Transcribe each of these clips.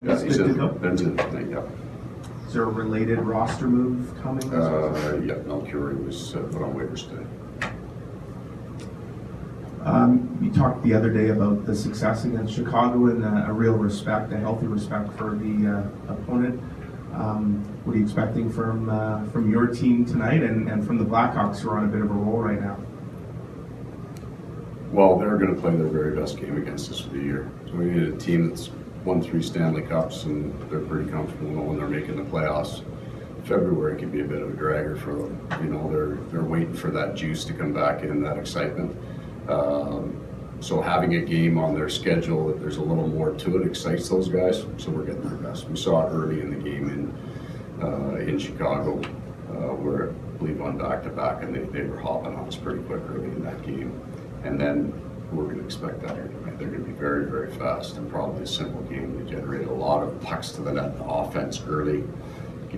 Yeah, He's good to go? Ben's in tonight, yeah. Is there a related roster move coming? Yeah, no, Curie was put on waivers today. You talked the other day about the success against Chicago and a real respect, a healthy respect for the opponent. What are you expecting from your team tonight and from the Blackhawks, who are on a bit of a roll right now? Well, they're going to play their very best game against us for the year. So we need a team that's won 3 Stanley Cups, and they're pretty comfortable knowing they're making the playoffs. February can be a bit of a dragger for them. You know, they're waiting for that juice to come back in, that excitement. So having a game on their schedule that there's a little more to it excites those guys. So we're getting their best. We saw it early in the game in Chicago, where I believe on back-to-back, and they were hopping on us pretty quick early in that game. And then we're going to expect that here tonight. They're going to be very, very fast and probably a simple game. They generate a lot of pucks to the net, the offense early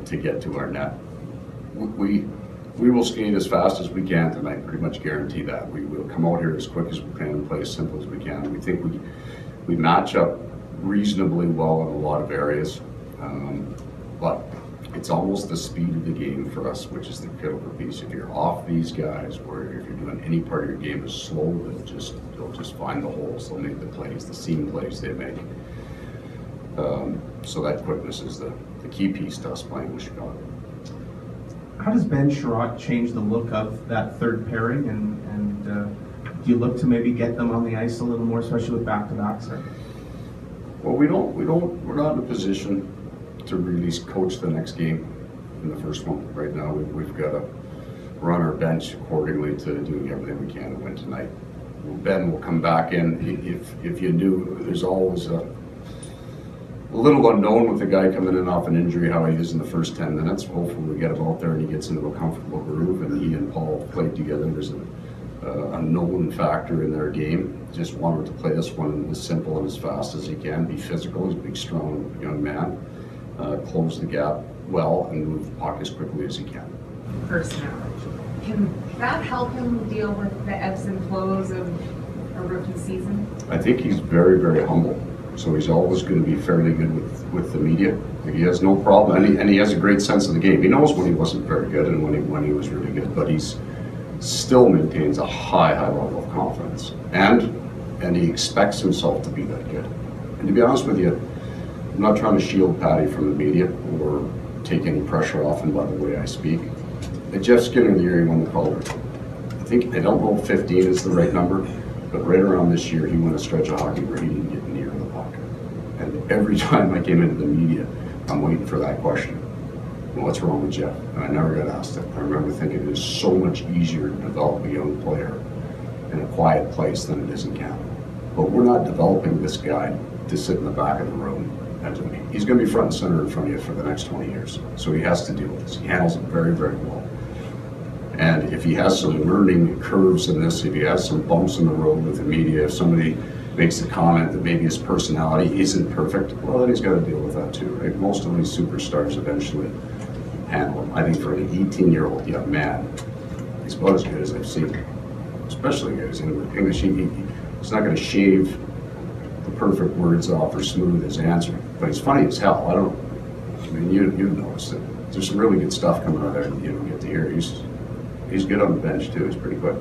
to get to our net. We will skate as fast as we can tonight, pretty much guarantee that. We will come out here as quick as we can and play as simple as we can. We think we match up reasonably well in a lot of areas, but it's almost the speed of the game for us, which is the critical piece. If you're off these guys, or if you're doing any part of your game is slow, they'll just find the holes. They'll make the plays, the seam plays they make. So that quickness is the key piece to us playing with Chicago. How does Ben Sherratt change the look of that third pairing, and do you look to maybe get them on the ice a little more, especially with back-to-backs? Well, we're not in a position to really coach the next game in the first one. Right now, we've got to run our bench accordingly to doing everything we can to win tonight. Ben will come back in. If you knew, there's always a little unknown with the guy coming in off an injury, how he is in the first 10 minutes. Hopefully we get him out there and he gets into a comfortable groove, and he and Paul played together. There's a known factor in their game. Just want him to play this one as simple and as fast as he can, be physical. He's a big, strong young man. Close the gap well and move the puck as quickly as he can. Personality. Can that help him deal with the ebbs and flows of a rookie season? I think he's very, very humble. So he's always going to be fairly good with the media. He has no problem, and he has a great sense of the game. He knows when he wasn't very good and when he was really good, but he's still maintains a high level of confidence, and he expects himself to be that good. And to be honest with you, I'm not trying to shield Patty from the media or take any pressure off him by the way I speak. At Jeff Skinner the year he won the Calder, I don't know if 15 is the right number, but right around this year he won a stretch of hockey where he didn't get near the puck. And every time I came into the media, I'm waiting for that question. Well, what's wrong with Jeff? And I never got asked it. I remember thinking it is so much easier to develop a young player in a quiet place than it is in Canada. But we're not developing this guy to sit in the back of the room. He's going to be front and center in front of you for the next 20 years. So he has to deal with this. He handles it very, very well. And if he has some learning curves in this, if he has some bumps in the road with the media, if somebody makes a comment that maybe his personality isn't perfect, well, then he's got to deal with that too, right? Most of these superstars eventually handle them. I think for an 18-year-old young man, he's about as good as I've seen, especially guys in English. He's not going to shave the perfect words off or smooth his answer, but he's funny as hell. You've noticed it. There's some really good stuff coming out there that you don't get to hear. He's good on the bench too. He's pretty quick.